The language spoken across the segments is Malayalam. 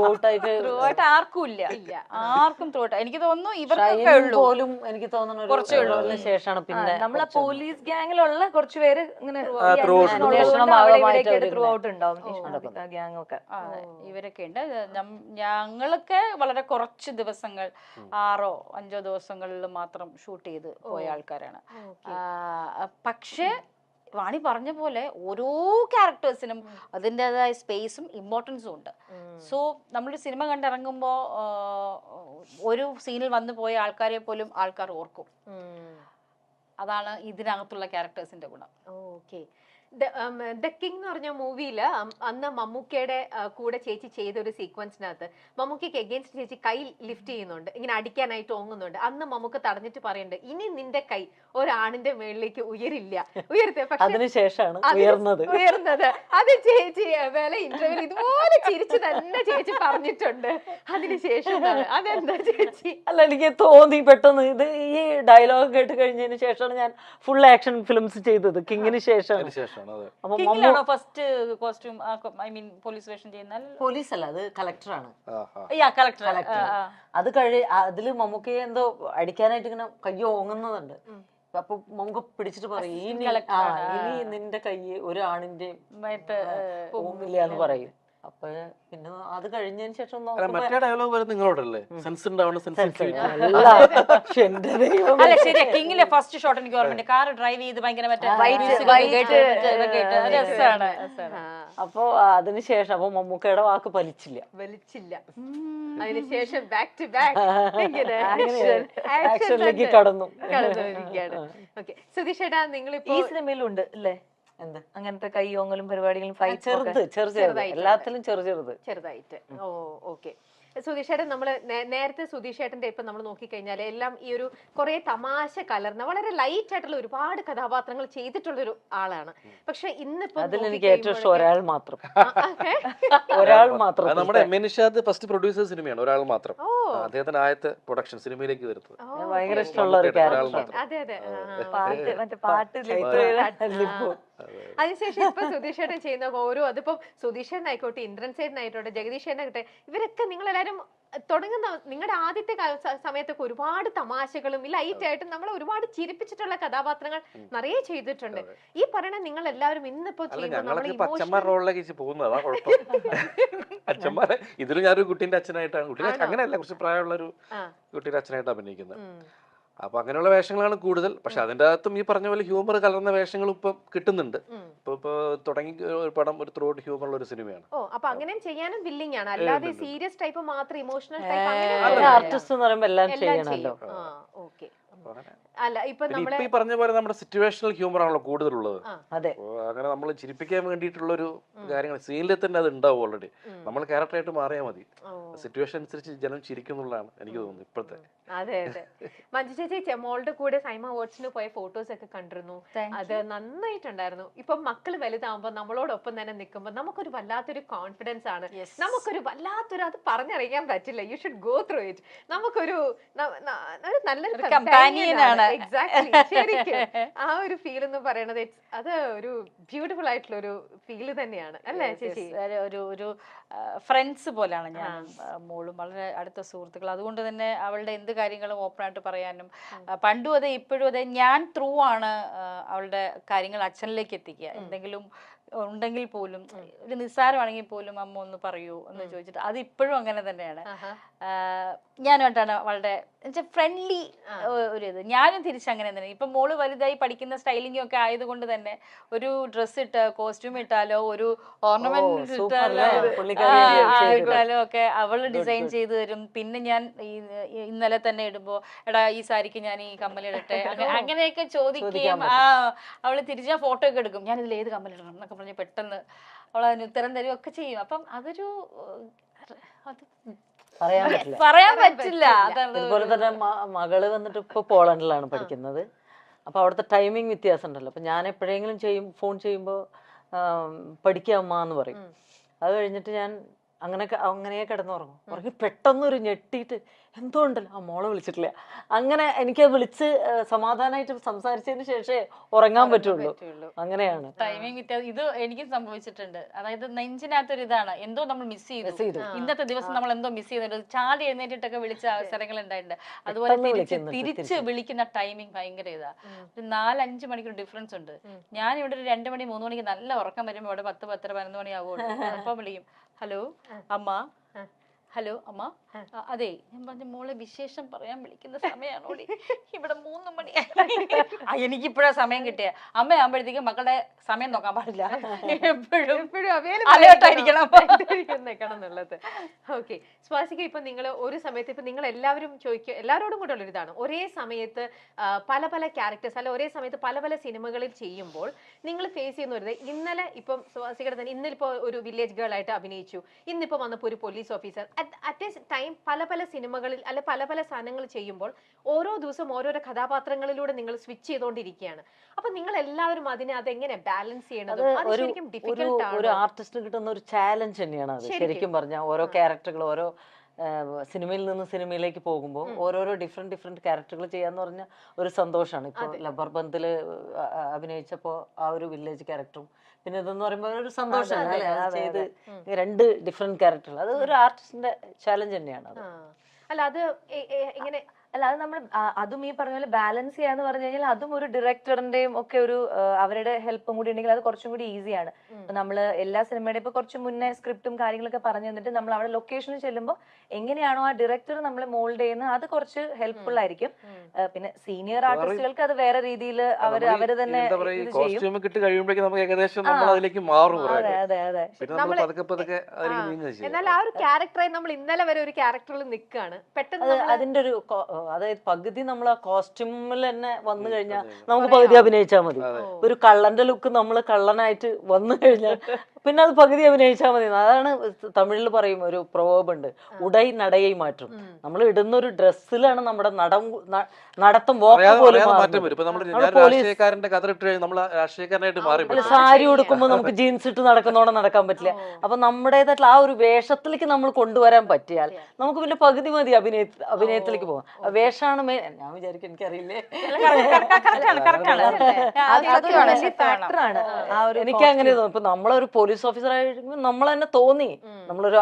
ഔട്ട് ആയിട്ട് ത്രൂ ആയിട്ട് ആർക്കും ഇല്ല, ആർക്കും ത്രൂ ആയിട്ട് എനിക്ക് തോന്നുന്നു ഇവർക്കൊക്കെ ഉള്ളൂ പോലും എനിക്ക് തോന്നുന്നു ശേഷമാണ് പിന്നെ നമ്മളെ പോലീസ് ഗ്യാങ്ങിലുള്ള കുറച്ച് പേര് ഇങ്ങനെ ത്രൂ ഔട്ട് ഉണ്ടാവും ഗ്യാങ് ഒക്കെ. ഇവരൊക്കെ ഉണ്ട്. ഞങ്ങളൊക്കെ വളരെ കുറച്ച് ദിവസങ്ങൾ 6-5 ദിവസങ്ങളിൽ മാത്രം ഷൂട്ട് ചെയ്ത് പോയ ആൾക്കാരാണ്. പക്ഷേ വാണി പറഞ്ഞ പോലെ ഓരോ ക്യാരക്ടേഴ്സിനും അതിൻ്റെതായ സ്പേസും ഇമ്പോർട്ടൻസും ഉണ്ട്. സോ നമ്മളൊരു സിനിമ കണ്ടിറങ്ങുമ്പോൾ ഒരു സീനിൽ വന്നു പോയ ആൾക്കാരെ പോലും ആൾക്കാർ ഓർക്കും. അതാണ് ഇതിനകത്തുള്ള ക്യാരക്ടേഴ്സിന്റെ ഗുണം. ഓക്കെ. ദ കിങ് എന്ന് പറഞ്ഞ മൂവിയില് അന്ന് മമ്മൂക്കയുടെ കൂടെ ചേച്ചി ചെയ്ത ഒരു സീക്വൻസിനകത്ത് മമ്മൂക്കയ്ക്ക് എഗെയിൻസ്റ്റ് ചേച്ചി കൈ ലിഫ്റ്റ് ചെയ്യുന്നുണ്ട്, ഇങ്ങനെ അടിക്കാനായിട്ട് ഓങ്ങുന്നുണ്ട്. അന്ന് മമ്മൂക്ക തടഞ്ഞിട്ട് പറയുന്നുണ്ട്, ഇനി നിന്റെ കൈ ഒരാണിന്റെ മേളിലേക്ക് ഉയരില്ല, ഉയർത്തെ. അതിനുശേഷമാണ് ഉയർന്നത്. അത് ചേച്ചി വേല ഇന്റർവ്യൂവിൽ ഇതുപോലെ ചിരിച്ചു തന്നെ ചേച്ചി പറഞ്ഞിട്ടുണ്ട്. അതിനുശേഷം അതെന്താ ചേച്ചി? അല്ല, എനിക്ക് തോന്നി പെട്ടെന്ന് ഇത് ഈ ഡയലോഗ് കേട്ട് കഴിഞ്ഞതിന് ശേഷമാണ് ഞാൻ ഫുൾ ആക്ഷൻ ഫിലിംസ് ചെയ്തത്. കിങ്ങിന് ശേഷമാണ്. ഫസ്റ്റ് കോസ്റ്റ്യൂം പോലീസ് വേഷം ചെയ്യുന്ന പോലീസ് അല്ല, അത് കളക്ടറാണ്. അത് അതില് മമ്മൂക്കയെ എന്തോ അടിക്കാനായിട്ട് ഇങ്ങനെ കയ്യോ ഓങ്ങുന്നതുണ്ട്. അപ്പൊ മമ്മൂക്ക പിടിച്ചിട്ട് പറയും, ഇനി നിന്റെ കൈ ഒരു ആണിന്റെ ഓങ്ങില്ല എന്ന് പറയും. അപ്പൊ പിന്നെ അത് കഴിഞ്ഞതിന് ശേഷം മറ്റേ ഡയലോഗ് വരെ നിങ്ങളോടല്ലേ? സെൻസ് ഉണ്ടാവണം, അല്ല ശരിയാ. കിങ്ങിലെ ഫസ്റ്റ് ഷോട്ട് എനിക്ക് ഓർമ്മയുണ്ട്, കാർ ഡ്രൈവ് ചെയ്ത് ഭയങ്കര രസമാണ്. അപ്പൊ അതിനുശേഷം അപ്പൊ മമ്മൂക്കയുടെ വാക്ക് വലിച്ചില്ല. അതിനുശേഷം ബാക്ക് ടു ബാക്ക് ആക്ഷനിലേക്ക് കടന്നു. സുധീഷ് ചേട്ടാ, നിങ്ങളിപ്പോ ഈ സിനിമയിലുണ്ട് അല്ലേ അങ്ങനത്തെ കയ്യോങ്ങലും പരിപാടികളും? എല്ലാത്തിലും ചെറുതായിട്ട്. ഓ ഓക്കെ. സുധീഷേട്ടൻ, നമ്മള് നേരത്തെ സുധീഷേട്ടന്റെ ഇപ്പൊ നമ്മൾ നോക്കിക്കഴിഞ്ഞാൽ എല്ലാം ഈ ഒരു കുറെ തമാശ കലർന്ന വളരെ ലൈറ്റ് ആയിട്ടുള്ള ഒരുപാട് കഥാപാത്രങ്ങൾ ചെയ്തിട്ടുള്ളൊരു ആളാണ്. പക്ഷെ ഇന്നിപ്പോ അതിലെനിക്ക് ഏറ്റവും ഇഷ്ടം ഒരാൾ മാത്രം. ഒരാൾ മാത്രം. നമ്മുടെ M A Nishad first producer സിനിമയാണ് ഒരാൾ മാത്രം. അദ്ദേഹത്തിന്റെ ആദ്യത്തെ പ്രൊഡക്ഷൻ സിനിമയിലേക്ക് വരുന്നത് ഭയങ്കര ഇഷ്ടമുള്ള ഒരു ക്യാരക്ടർ. അതെ അതെ. അതിനുശേഷം ഇപ്പൊ സുധീഷേട്ടൻ ചെയ്യുന്ന ഓരോ, അതിപ്പോ സുധീഷേട്ടൻ ആയിക്കോട്ടെ, ഇന്ദ്രൻ സേട്ടൻ ആയിക്കോട്ടെ, ജഗദീഷേട്ടൻ ആയിക്കോട്ടെ, ഇവരൊക്കെ നിങ്ങളെല്ലാരും തുടങ്ങുന്ന നിങ്ങളുടെ ആദ്യത്തെ സമയത്തൊക്കെ ഒരുപാട് തമാശകളും ലൈറ്റ് ആയിട്ടും നമ്മളെ ഒരുപാട് ചിരിപ്പിച്ചിട്ടുള്ള കഥാപാത്രങ്ങൾ നിറയെ ചെയ്തിട്ടുണ്ട്. ഈ പറയണ നിങ്ങൾ എല്ലാവരും ഇന്നിപ്പോ അച്ഛന്മാർ റോളിലേക്ക് പോകുന്നതാ കുഴപ്പം. അച്ഛന്മാരെ ഇതിലും ഞാനൊരു കുട്ടീന്റെ അച്ഛനായിട്ടാണ്, കുട്ടീനെ അങ്ങനെയല്ല, കുറച്ച് പ്രായമുള്ള ഒരു കുട്ടീന്റെ അച്ഛനായിട്ട് അഭിനയിക്കുന്നത്. അപ്പൊ അങ്ങനെയുള്ള വേഷങ്ങളാണ് കൂടുതൽ. പക്ഷെ അതിന്റെ അകത്തും ഈ പറഞ്ഞ പോലെ ഹ്യൂമർ കലർന്ന വേഷങ്ങൾ ഇപ്പൊ കിട്ടുന്നുണ്ട്. ഇപ്പൊ തുടങ്ങി ഒരു പടം ഒരു ത്രൂ ഔട്ട് ഹ്യൂമർ ഉള്ള ഒരു സിനിമയാണ്. അപ്പൊ അങ്ങനെയും ചെയ്യാനും വില്ലിംഗ് ആണ്, അല്ലാതെ സീരിയസ് ടൈപ്പ് മാത്രം ഇമോഷണൽ ടൈപ്പ് ആർട്ടിസ്റ്റ് എന്ന് പറയുമ്പോൾ എല്ലാം ചെയ്യണമല്ലോ. ഓക്കെ. അല്ല, ഇപ്പൊ ഈ പറഞ്ഞ പോലെ നമ്മുടെ സിറ്റുവേഷണൽ ഹ്യൂമർ ആണല്ലോ കൂടുതലുള്ളത്. അതെ, അങ്ങനെ നമ്മൾ ചിരിപ്പിക്കാൻ വേണ്ടിയിട്ടുള്ള ഒരു കാര്യങ്ങൾ സീനിൽ തന്നെ അത് ഉണ്ടാവും ഓൾറെഡി. നമ്മൾ ക്യാരക്ടറായിട്ട് മാറിയാൽ മതി. സിറ്റുവേഷൻ അനുസരിച്ച് ജനം ചിരിക്കും എന്നുള്ളതാണ് എനിക്ക് തോന്നുന്നത് ഇപ്പോഴത്തെ. അതെ അതെ. മഞ്ജു ചേച്ചി മോളുടെ കൂടെ സൈമ അവാർഡ്സിന് പോയ ഫോട്ടോസ് ഒക്കെ കണ്ടിരുന്നു, അത് നന്നായിട്ടുണ്ടായിരുന്നു. ഇപ്പൊ മക്കള് വലുതാവുമ്പോ നമ്മളോടൊപ്പം തന്നെ നിൽക്കുമ്പോ നമുക്കൊരു വല്ലാത്തൊരു കോൺഫിഡൻസ് ആണ്, നമുക്കൊരു വല്ലാത്തൊരു, അത് പറഞ്ഞറിയിക്കാൻ പറ്റില്ല, you should go through it. നമുക്കൊരു നല്ലൊരു എക്സാക്ട്ലി ശരിക്കും ആ ഒരു ഫീൽ എന്ന് പറയുന്നത് അത് ഒരു ബ്യൂട്ടിഫുൾ ആയിട്ടുള്ള ഒരു ഫീല് തന്നെയാണ് അല്ലേ ചേച്ചി? ഒരു ഫ്രണ്ട്സ് പോലെയാണ് ഞാൻ മോളും, വളരെ അടുത്ത സുഹൃത്തുക്കൾ. അതുകൊണ്ട് തന്നെ അവളുടെ എന്ത് കാര്യങ്ങളും ഓപ്പണായിട്ട് പറയാനും, പണ്ടും അതെ ഇപ്പോഴും അതെ, ഞാൻ ത്രൂ ആണ് അവളുടെ കാര്യങ്ങൾ അച്ഛനിലേക്ക് എത്തിക്കുക. എന്തെങ്കിലും ഉണ്ടെങ്കിൽ പോലും, ഒരു നിസ്സാരമാണെങ്കിൽ പോലും അമ്മ ഒന്ന് പറയൂ എന്ന് ചോദിച്ചിട്ട്, അത് ഇപ്പോഴും അങ്ങനെ തന്നെയാണ്. ഞാനുമായിട്ടാണ് വളരെ ഫ്രണ്ട്ലി ഒരു ഇത്. ഞാനും തിരിച്ചങ്ങനെ തന്നെ. ഇപ്പം മോള് വലുതായി പഠിക്കുന്ന സ്റ്റൈലിംഗ് ഒക്കെ ആയതുകൊണ്ട് തന്നെ ഒരു ഡ്രസ്സ് ഇട്ട് കോസ്റ്റ്യൂം ഇട്ടാലോ ഒരു ഓർണമെന്റ് ഇട്ടാലോ ഒക്കെ അവള് ഡിസൈൻ ചെയ്ത് തരും. പിന്നെ ഞാൻ ഇന്നലെ തന്നെ ഇടുമ്പോ എടാ ഈ സാരിക്ക് ഞാൻ ഈ കമ്മലിടട്ടെ, അങ്ങനെയൊക്കെ ചോദിക്കുകയും അവള് തിരിച്ചാൽ ഫോട്ടോ ഒക്കെ എടുക്കും, ഞാൻ ഇതിൽ ഏത് കമ്മലിടണം എന്നൊക്കെ പറഞ്ഞ് പെട്ടെന്ന് അവൾ അതിന് ഉത്തരം തരും ഒക്കെ ചെയ്യും. അപ്പം അതൊരു പറയാൻ പറ്റില്ല. അതുപോലെ തന്നെ മകള് വന്നിട്ട് ഇപ്പൊ പോളണ്ടിലാണ് പഠിക്കുന്നത്. അപ്പൊ അവിടുത്തെ ടൈമിങ് വ്യത്യാസം ഉണ്ടല്ലോ. അപ്പൊ ഞാൻ എപ്പോഴെങ്കിലും ഫോൺ ചെയ്യുമ്പോൾ പഠിക്കാമ്മ എന്ന് പറയും. അത് കഴിഞ്ഞിട്ട് ഞാൻ അങ്ങനെ കിടന്നുറങ്ങും. ഉറങ്ങി പെട്ടെന്നൊരു ഞെട്ടിയിട്ട് എന്തോ ഉണ്ടല്ലോ, ആ മോളെ വിളിച്ചിട്ടില്ല. അങ്ങനെ എനിക്ക് വിളിച്ച് സമാധാനമായിട്ട് സംസാരിച്ചതിന് ശേഷമേ ഉറങ്ങാൻ പറ്റുള്ളൂ. അങ്ങനെയാണ് ടൈമിംഗ് വ്യത്യാസം. ഇത് എനിക്കും സംഭവിച്ചിട്ടുണ്ട്. അതായത് നെഞ്ചിനകത്തൊരു ഇതാണ്, എന്തോ നമ്മൾ മിസ് ചെയ്തു. ഇന്നത്തെ ദിവസം നമ്മൾ എന്തോ മിസ് ചെയ്തിട്ടുണ്ട്. ചാടി എഴുന്നേറ്റിട്ടൊക്കെ വിളിച്ച അവസരങ്ങൾ ഉണ്ടായിട്ടുണ്ട്. അതുപോലെ തിരിച്ച് വിളിക്കുന്ന ടൈമിംഗ് ഭയങ്കര ഇതാ. ഒരു 4-5 മണിക്കൂർ ഡിഫറൻസ് ഉണ്ട്. ഞാൻ ഇവിടെ ഒരു 2 മണി 3 മണിക്ക് നല്ല ഉറക്കം വരുമ്പോൾ ഇവിടെ 10, 10, 11 മണി ആകുള്ളൂ. അപ്പം വിളിക്കും, ഹലോ അമ്മ, ഹലോ അമ്മ, അതെ ഞാൻ പറഞ്ഞ മോളെ വിശേഷം പറയാൻ വിളിക്കുന്ന സമയമാണോടി, ഇവിടെ 3 മണി. എനിക്കിപ്പോഴാ സമയം കിട്ടിയ. അമ്മയാകുമ്പോഴത്തേക്കും മക്കളുടെ സമയം നോക്കാൻ പാടില്ല, എപ്പോഴും അലേർട്ടായിരിക്കണം എന്നുള്ളത്. ഓക്കെ സ്വാസിക, ഇപ്പൊ നിങ്ങൾ ഒരു സമയത്ത് ഇപ്പൊ നിങ്ങൾ എല്ലാവരും ചോദിക്കുക, എല്ലാവരോടും കൂടെ ഉള്ളൊരു ഇതാണ്, ഒരേ സമയത്ത് പല പല ക്യാരക്ടേഴ്സ് അല്ല ഒരേ സമയത്ത് പല പല സിനിമകളിൽ ചെയ്യുമ്പോൾ നിങ്ങൾ ഫേസ് ചെയ്യുന്ന ഒരു ഇന്നലെ ഇപ്പം സ്വാസികയുടെ തന്നെ ഇന്നിപ്പോ ഒരു വില്ലേജ് ഗേൾ ആയിട്ട് അഭിനയിച്ചു, ഇന്നിപ്പോ വന്നപ്പോ ഒരു police officer. At A time പല പല സിനിമകളിൽ അല്ലെ പല പല സാധനങ്ങൾ ചെയ്യുമ്പോൾ ഓരോ ദിവസം ഓരോരോ കഥാപാത്രങ്ങളിലൂടെ നിങ്ങൾ സ്വിച്ച് ചെയ്തുകൊണ്ടിരിക്കുകയാണ്. അപ്പൊ നിങ്ങൾ എല്ലാവരും അതിനെ അതെങ്ങനെ ബാലൻസ് ചെയ്യണത്? ഒരു ആർട്ടിസ്റ്റിന് കിട്ടുന്ന ഒരു ചാലഞ്ച് തന്നെയാണ് അത്. ശരിക്കും പറഞ്ഞാൽ ഓരോ ക്യാരക്ടറുകൾ ഓരോ സിനിമയിൽ നിന്ന് സിനിമയിലേക്ക് പോകുമ്പോൾ ഓരോരോ ഡിഫറെന്റ് ക്യാരക്ടറുകൾ ചെയ്യാന്ന് പറഞ്ഞാൽ ഒരു സന്തോഷമാണ്. ഇപ്പൊ ലബർ ബന്ദില് അഭിനയിച്ചപ്പോ ആ ഒരു വില്ലേജ് ക്യാരക്ടറും പിന്നെ ഇതെന്ന് പറയുമ്പോൾ ഒരു സന്തോഷമാണ് ചെയ്ത് 2 ഡിഫറെന്റ് ക്യാരക്ടറുകൾ. അത് ഒരു ആർട്ടിസ്റ്റിന്റെ ചാലഞ്ച് തന്നെയാണ് അത്. അല്ല അത് ഇങ്ങനെ അല്ല അത് നമ്മൾ അതും ഈ പറഞ്ഞ പോലെ ബാലൻസ് ചെയ്യാന്ന് പറഞ്ഞു കഴിഞ്ഞാൽ അതും ഒരു ഡയറക്ടറിന്റെയും ഒക്കെ ഒരു അവരുടെ ഹെൽപ്പും കൂടി ഉണ്ടെങ്കിൽ അത് കുറച്ചും കൂടി ഈസിയാണ്. നമ്മള് എല്ലാ സിനിമയുടെ ഇപ്പൊ കുറച്ച് മുന്നേ സ്ക്രിപ്റ്റും കാര്യങ്ങളൊക്കെ പറഞ്ഞു തന്നിട്ട് നമ്മൾ അവിടെ ലൊക്കേഷനിൽ ചെല്ലുമ്പോൾ എങ്ങനെയാണോ ആ ഡയറക്ടർ നമ്മളെ മോൾഡ് ചെയ്യുന്നത് അത് കുറച്ച് ഹെൽപ്ഫുൾ ആയിരിക്കും. പിന്നെ സീനിയർ ആർട്ടിസ്റ്റുകൾക്ക് അത് വേറെ രീതിയിൽ അവര് തന്നെ എന്നാൽ ആ ഒരു ക്യാരക്ടറായി നമ്മൾ ഇന്നലെ വരെ ഒരു ക്യാരക്ടറിൽ നിൽക്കുകയാണ്. പെട്ടെന്ന് അതിന്റെ ഒരു അതായത് പകുതി നമ്മൾ ആ കോസ്റ്റ്യൂമിൽ തന്നെ വന്നു കഴിഞ്ഞാൽ നമുക്ക് പകുതി അഭിനയിച്ചാൽ മതി. ഒരു കള്ളന്റെ ലുക്ക് നമ്മൾ കള്ളനായിട്ട് വന്നു കഴിഞ്ഞാൽ പിന്നെ അത് പകുതി അഭിനയിച്ചാൽ മതി. അതാണ് തമിഴിൽ പറയും ഒരു പ്രൊവേർബ് ഉണ്ട്, ഉടൈ നടയെ മാറ്റും. നമ്മൾ ഇടുന്ന ഒരു ഡ്രസ്സിലാണ് നമ്മുടെ നടത്തം വാക്ക് പോലും. സാരി ഉടുക്കുമ്പോൾ നമുക്ക് ജീൻസ് ഇട്ട് നടക്കുന്നോടെ നടക്കാൻ പറ്റില്ല. അപ്പൊ നമ്മുടേതായിട്ടുള്ള ആ ഒരു വേഷത്തിലേക്ക് നമ്മൾ കൊണ്ടുവരാൻ പറ്റിയാൽ നമുക്ക് പിന്നെ പകുതി മതി അഭിനയത്തിലേക്ക് പോകാം. വേഷമാണ് മെയിൻ. ഞാൻ വിചാരിക്കും എനിക്കറിയില്ലേ, എനിക്ക് അങ്ങനെ തോന്നുന്നു. ഇപ്പൊ നമ്മളൊരു പോലീസ് ഓഫീസർ ആയിരിക്കുമ്പോൾ നമ്മൾ തന്നെ തോന്നി നമ്മളൊരു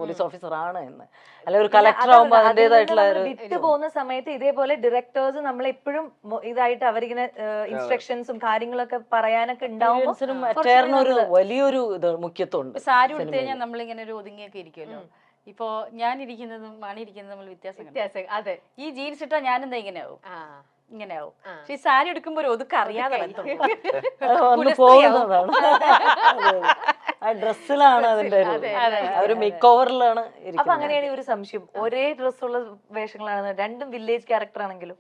പോലീസ് ഓഫീസർ ആണ് എന്ന്. അല്ലെ ഒരു കളക്ടർ ആവുമ്പോ അതിന്റേതായിട്ടുള്ള വിട്ടു പോകുന്ന സമയത്ത് ഇതേപോലെ ഡയറക്ടേഴ്സ് നമ്മളെപ്പോഴും ഇതായിട്ട് അവരിങ്ങനെ ഇൻസ്ട്രക്ഷൻസും കാര്യങ്ങളൊക്കെ പറയാനൊക്കെ ഉണ്ടാവുമ്പോൾ ഒരു വലിയൊരു മുഖ്യത്വം ഉണ്ട്. സാരി ഉടുത്തു കഴിഞ്ഞാൽ നമ്മളിങ്ങനെ ഒരു ഒതുങ്ങിയൊക്കെ ഇരിക്കുമല്ലോ. ഇപ്പൊ ഞാൻ ഇരിക്കുന്നതും മണി ഇരിക്കുന്നതും തമ്മിൽ വ്യത്യാസം. അതെ, ഈ ജീൻസ് ഇട്ടാ ഞാനെന്താ ഇങ്ങനെയാവും. പക്ഷെ ഈ സാരി എടുക്കുമ്പോ ഒരു ഒതുക്കം അറിയാതെ പോകുന്നതാണ്. ആ ഡ്രസ്സിലാണ് അതിന്റെ ഒരു മേക്ക് ഓവറിലാണ്. അപ്പൊ അങ്ങനെയാണ് ഒരു സംശയം, ഒരേ ഡ്രസ്സുള്ള വേഷങ്ങളാണ് രണ്ടും വില്ലേജ് ക്യാരക്ടർ ആണെങ്കിലും.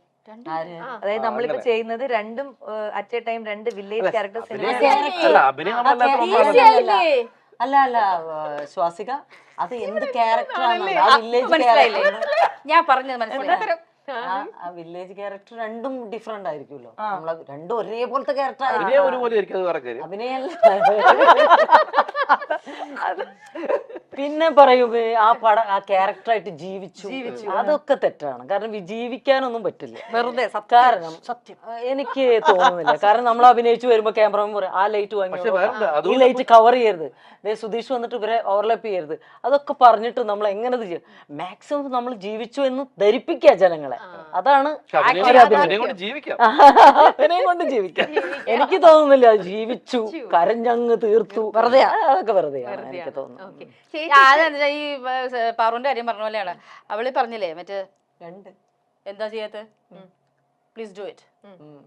അതായത് നമ്മളിപ്പോ ചെയ്യുന്നത് രണ്ടും at A time 2 village characters. അല്ല ശ്വാസിക, അത് എന്ത് ക്യാരക്ടറാണ്? ഞാൻ പറഞ്ഞത് മനസ്സിലായി. ആ വില്ലേജ് ക്യാരക്ടർ രണ്ടും ഡിഫറെന്റ് ആയിരിക്കുമല്ലോ. നമ്മള് രണ്ടും ഒരേപോലത്തെ ക്യാരക്ടർ അഭിനയല്ല. പിന്നെ പറയൂ ആ ക്യാരക്ടറായിട്ട് ജീവിച്ചു, അതൊക്കെ തെറ്റാണ്. കാരണം ജീവിക്കാനൊന്നും പറ്റില്ല വെറുതെ. കാരണം സത്യം എനിക്ക് തോന്നുന്നില്ല. കാരണം നമ്മൾ അഭിനയിച്ചു വരുമ്പോ ക്യാമറമാൻ പറയും ആ ലൈറ്റ് വാങ്ങി, ഈ ലൈറ്റ് കവർ ചെയ്യരുത്, സുധീഷ് വന്നിട്ട് ഇവരെ ഓവർലാപ്പ് ചെയ്യരുത്, അതൊക്കെ പറഞ്ഞിട്ട് നമ്മൾ എങ്ങനെ ഇത് ചെയ്യും? മാക്സിമം നമ്മൾ ജീവിച്ചു എന്ന് ധരിപ്പിക്കുക ജനങ്ങളെ. അതാണ് അഭിനയം കൊണ്ട് ജീവിക്കാം. എനിക്ക് തോന്നുന്നില്ല ജീവിച്ചു കരഞ്ഞങ്ങ് തീർത്തു, വെറുതെ അതൊക്കെ വെറുതെയാണ് എനിക്ക് തോന്നുന്നു. ഈ പാറുവിന്റെ കാര്യം പറഞ്ഞ പോലെയാണ്. അവള് പറഞ്ഞില്ലേ മറ്റേ എന്താ ചെയ്യാത്ത, please do it,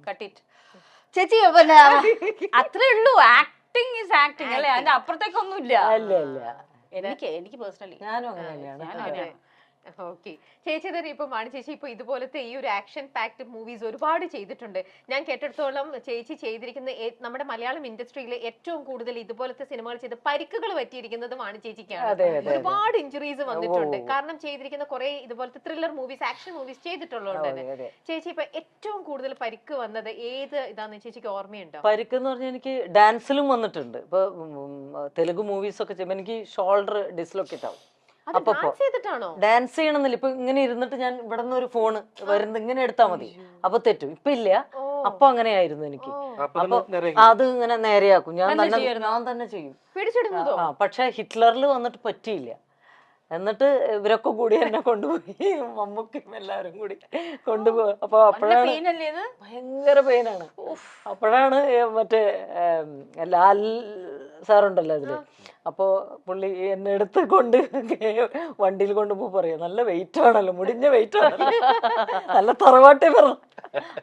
cut it. ചേച്ചി പിന്നെ അത്രേ ഉള്ളൂ. ആക്ടിങ് ഈസ് ആക്ടിങ് അല്ലേ, അതിന്റെ അപ്പുറത്തേക്കൊന്നും ഇല്ല. അല്ല എനിക്ക് പേഴ്സണലി ഞാനും അങ്ങനെയാണ്. ഓക്കെ. ചേച്ചി തന്നെ ഇപ്പൊ മാണി ചേച്ചി ഇപ്പൊ ഇതുപോലത്തെ ഈ ഒരു ആക്ഷൻ പാക്ഡ് മൂവീസ് ഒരുപാട് ചെയ്തിട്ടുണ്ട്. ഞാൻ കേട്ടിടത്തോളം ചേച്ചി ചെയ്തിരിക്കുന്ന നമ്മുടെ മലയാളം ഇൻഡസ്ട്രിയിൽ ഏറ്റവും കൂടുതൽ ഇതുപോലത്തെ സിനിമകൾ ചെയ്ത് പരിക്കുകൾ പറ്റിയിരിക്കുന്നത് മാണി ചേച്ചിക്കാണ്. ഒരുപാട് ഇഞ്ചുറീസ് വന്നിട്ടുണ്ട്. കാരണം ചെയ്തിരിക്കുന്ന കുറെ ഇതുപോലത്തെ ത്രില്ലർ മൂവീസ്, ആക്ഷൻ മൂവീസ് ചെയ്തിട്ടുള്ളതുകൊണ്ട് തന്നെ. ചേച്ചി ഇപ്പൊ ഏറ്റവും കൂടുതൽ പരിക്ക് വന്നത് ഏത് ഇതാന്ന് ചേച്ചിക്ക് ഓർമ്മയുണ്ടോ? പരിക്ക് എന്ന് പറഞ്ഞാൽ എനിക്ക് ഡാൻസിലും വന്നിട്ടുണ്ട്. ഇപ്പൊ തെലുങ്ക് മൂവീസ് ഒക്കെ ചെയ്യുമ്പോൾ എനിക്ക് ഷോൾഡർ ഡിസ്ലൊക്കേറ്റ് ആവും. അപ്പൊ ഡാൻസ് ചെയ്യണമെന്നില്ല, ഇപ്പൊ ഇങ്ങനെ ഇരുന്നിട്ട് ഞാൻ ഇവിടെ നിന്ന് ഒരു ഫോണ് വരുന്നത് ഇങ്ങനെ എടുത്താൽ മതി, അപ്പൊ തെറ്റും. ഇപ്പൊ ഇല്ല, അപ്പൊ അങ്ങനെയായിരുന്നു എനിക്ക്. അപ്പൊ അത് ഇങ്ങനെ നേരെയാക്കും, ഞാൻ തന്നെ ചെയ്യും. പക്ഷെ ഹിറ്റ്ലറിൽ വന്നിട്ട് പറ്റിയില്ല. എന്നിട്ട് ഇവരൊക്കെ കൂടി എന്നെ കൊണ്ടുപോയി, മമ്മൂക്കും എല്ലാവരും കൂടി കൊണ്ടുപോയി. അപ്പൊ അപ്പോഴാണ് ഭയങ്കര പെയിനാണ്. അപ്പോഴാണ് മറ്റേ ലാൽ സാറുണ്ടല്ലോ അതില്, അപ്പോ പുള്ളി എന്നെ എടുത്ത് കൊണ്ട് വണ്ടിയിൽ കൊണ്ടുപോ പറയാ, നല്ല വെയിറ്റ് ആണല്ലോ, മുടിഞ്ഞ വെയിറ്റ് ആണല്ലോ, നല്ല തറവാട്ടി പറഞ്ഞു.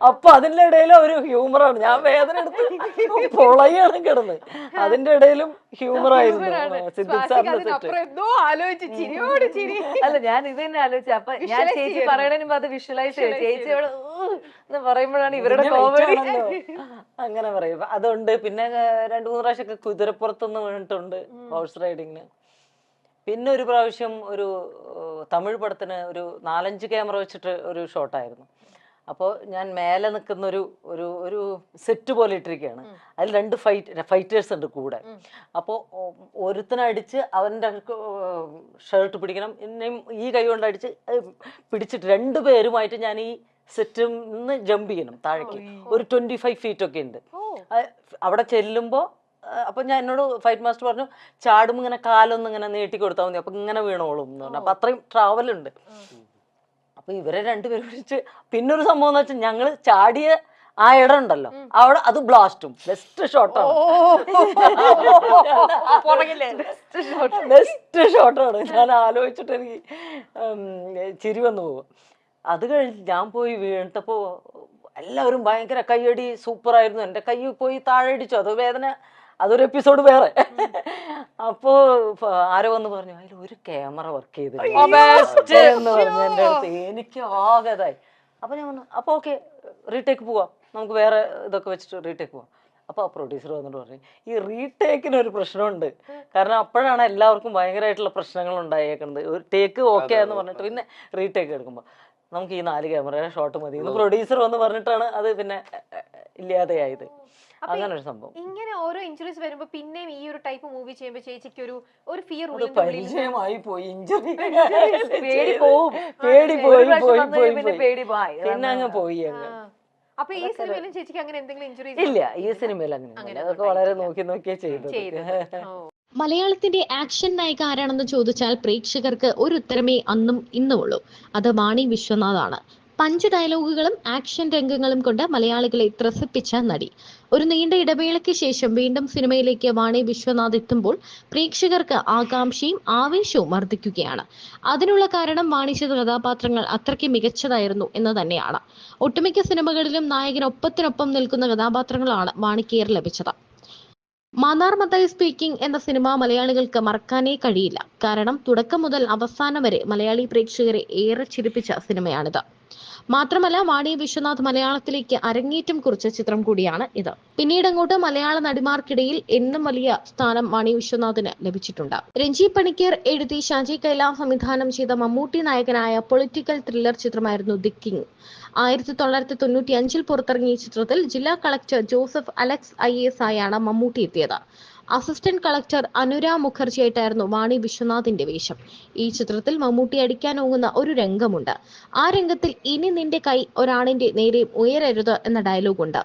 അപ്പൊ അതിന്റെ ഇടയിലും ഒരു ഹ്യൂമറാണ്. ഞാൻ വേദന എടുത്ത് പൊളയാണ് കിടന്ന്, അതിന്റെ ഇടയിലും ഹ്യൂമറായിരുന്നു സിദ്ദിഖ് സാറിന്റെ. അല്ല, ഞാൻ ഇത് തന്നെ ആലോചിച്ചു. അപ്പൊ ഞാൻ ചേച്ചി പറയണതിന് അത് വിഷ്വലൈസ് ചെയ്തു. ചേച്ചി അവിടെ പറയുമ്പോഴാണ് ഇവരുടെ കോമഡി. അങ്ങനെ പറയും. അതുണ്ട്. പിന്നെ 2-3 പ്രാവശ്യമൊക്കെ കുതിരപ്പുറത്തുനിന്ന് വീണിട്ടുണ്ട് ഹോഴ്സ് റൈഡിങ്ങിന്. പിന്നെ ഒരു പ്രാവശ്യം ഒരു തമിഴ് പടത്തിന് ഒരു 4-5 ക്യാമറ വെച്ചിട്ട് ഒരു ഷോട്ടായിരുന്നു. അപ്പോൾ ഞാൻ മേലെ നിൽക്കുന്ന ഒരു സെറ്റ് പോലെ ഇട്ടിരിക്കുകയാണ്. അതിൽ 2 ഫൈറ്റേഴ്സ് ഉണ്ട് കൂടെ. അപ്പോൾ ഒരുത്തനടിച്ച് അവൻ്റെ ഷർട്ട് പിടിക്കണം, എന്നെയും ഈ കൈ കൊണ്ട് അടിച്ച് പിടിച്ചിട്ട് 2 പേരുമായിട്ട് ഞാൻ ഈ സെറ്റിൽ നിന്ന് ജമ്പ് ചെയ്യണം താഴേക്ക്. ഒരു 25 ഫീറ്റ് ഒക്കെ ഉണ്ട്. അവിടെ ചെല്ലുമ്പോൾ അപ്പൊ ഞാൻ എന്നോട് ഫൈറ്റ് മാസ്റ്റർ പറഞ്ഞു, ചാടുമ്പോൾ ഇങ്ങനെ കാലൊന്നും ഇങ്ങനെ നീട്ടി കൊടുത്താൽ മതി, അപ്പൊ ഇങ്ങനെ വീണോളും എന്ന് പറഞ്ഞു. അപ്പൊ അത്രയും ട്രാവൽ ഉണ്ട്. അപ്പൊ ഇവരെ 2 പേരും പിടിച്ച്. പിന്നൊരു സംഭവം എന്ന് വെച്ചാൽ ഞങ്ങള് ചാടിയ ആ ഇടം ഉണ്ടല്ലോ, അവിടെ അത് ബ്ലാസ്റ്റും ബെസ്റ്റ് ഷോട്ടാണ്. ബെസ്റ്റ് ഷോട്ടാണ്. ഞാൻ ആലോചിച്ചിട്ട് എനിക്ക് ചിരി വന്നു പോകും. അത് കഴിഞ്ഞ് ഞാൻ പോയി വീണിട്ടപ്പോ എല്ലാവരും ഭയങ്കര കയ്യടി, സൂപ്പറായിരുന്നു. എൻ്റെ കൈ പോയി താഴെ അടിച്ചു. അത് വേദന, അതൊരു എപ്പിസോഡ് വേറെ. അപ്പോ ആരോ വന്ന് പറഞ്ഞു, അതിൽ ഒരു ക്യാമറ വർക്ക് ചെയ്ത് എന്ന് പറഞ്ഞു എൻ്റെ അടുത്ത്. എനിക്ക് ആകതായി. അപ്പൊ ഞാൻ പറഞ്ഞു, അപ്പൊ ഓക്കെ, റീടേക്ക് പോവാം, നമുക്ക് വേറെ ഇതൊക്കെ വെച്ചിട്ട് റീടേക്ക് പോവാം. അപ്പൊ ആ പ്രൊഡ്യൂസർ വന്നിട്ട് പറഞ്ഞു, ഈ റീടേക്കിന് ഒരു പ്രശ്നമുണ്ട്. കാരണം അപ്പോഴാണ് എല്ലാവർക്കും ഭയങ്കരമായിട്ടുള്ള പ്രശ്നങ്ങൾ ഉണ്ടായേക്കുന്നത്. ഒരു ടേക്ക് ഓക്കെ എന്ന് പറഞ്ഞിട്ട് പിന്നെ റീടേക്ക് എടുക്കുമ്പോൾ നമുക്ക് ഈ 4 ക്യാമറ ഷോട്ട് മതി എന്ന് പ്രൊഡ്യൂസർ വന്ന് പറഞ്ഞിട്ടാണ് അത് പിന്നെ ഇല്ലാതെയായത്. അങ്ങനെ ഒരു സംഭവം. ഇങ്ങനെ ഓരോ ഇഞ്ചുറീസ് വരുമ്പോ പിന്നെയും ഈ ഒരു ടൈപ്പ് മൂവി ചെയ്യുമ്പോ ചേച്ചിക്ക് ഒരു ഫിയർ പരിചയമായി പോയി. ഇഞ്ചുറി പേടി പോവും, പിന്നെ അങ്ങ് പോയി അങ്ങ്. അപ്പൊ ഈ സിനിമയിലും ചേച്ചിക്ക് അങ്ങനെ എന്തെങ്കിലും ഇഞ്ചുറി ഇല്ല? ഈ സിനിമയിൽ അങ്ങനെ അതൊക്കെ വളരെ നോക്കിയേ ചെയ്തത്. മലയാളത്തിന്റെ ആക്ഷൻ നായിക ആരാണെന്ന് ചോദിച്ചാൽ പ്രേക്ഷകർക്ക് ഒരു ഉത്തരമേ അന്നും ഇന്നുമുള്ളൂ, അത് വാണി വിശ്വനാഥാണ്. 5 ഡയലോഗുകളും ആക്ഷൻ രംഗങ്ങളും കൊണ്ട് മലയാളികളെ ത്രസിപ്പിച്ച നടി. ഒരു നീണ്ട ഇടവേളയ്ക്ക് ശേഷം വീണ്ടും സിനിമയിലേക്ക് വാണി വിശ്വനാഥ് എത്തുമ്പോൾ പ്രേക്ഷകർക്ക് ആകാംക്ഷയും ആവേശവും വർദ്ധിക്കുകയാണ്. അതിനുള്ള കാരണം വാണി ചെയ്ത കഥാപാത്രങ്ങൾ അത്രയ്ക്ക് മികച്ചതായിരുന്നു എന്ന് തന്നെയാണ്. ഒട്ടുമിക്ക സിനിമകളിലും നായകനൊപ്പത്തിനൊപ്പം നിൽക്കുന്ന കഥാപാത്രങ്ങളാണ് വാണിക്ക് ലഭിച്ചത്. മാന്നാർ മത്തായി സ്പീക്കിംഗ് എന്ന സിനിമ മലയാളികൾക്ക് മറക്കാനേ കഴിയില്ല. കാരണം തുടക്കം മുതൽ അവസാനം വരെ മലയാളി പ്രേക്ഷകരെ ഏറെ ചിരിപ്പിച്ച സിനിമയാണിത്. മാത്രമല്ല, വാണി വിശ്വനാഥ് മലയാളത്തിലേക്ക് അരങ്ങേറ്റം കുറിച്ച ചിത്രം കൂടിയാണ് ഇത്. പിന്നീട് അങ്ങോട്ട് മലയാള നടിമാർക്കിടയിൽ എന്നും വലിയ സ്ഥാനം വാണി വിശ്വനാഥിന് ലഭിച്ചിട്ടുണ്ട്. രഞ്ജി പണിക്കർ എഴുതി ഷാജി കൈലാസ് സംവിധാനം ചെയ്ത മമ്മൂട്ടി നായകനായ പൊളിറ്റിക്കൽ ത്രില്ലർ ചിത്രമായിരുന്നു ദി കിങ്. 1995 പുറത്തിറങ്ങിയ ചിത്രത്തിൽ ജില്ലാ കളക്ടർ ജോസഫ് അലക്സ് IAS ആയാണ് മമ്മൂട്ടി എത്തിയത്. അസിസ്റ്റന്റ് കളക്ടർ അനുരാ മുഖർജിയായിട്ടായിരുന്നു വാണി വിശ്വനാഥിന്റെ വേഷം. ഈ ചിത്രത്തിൽ മമ്മൂട്ടി അടിക്കാനോങ്ങുന്ന ഒരു രംഗമുണ്ട്. ആ രംഗത്തിൽ ഇനി നിന്റെ കൈ ഒരാണിന്റെ നേരെ ഉയരരുത് എന്ന ഡയലോഗുണ്ട്.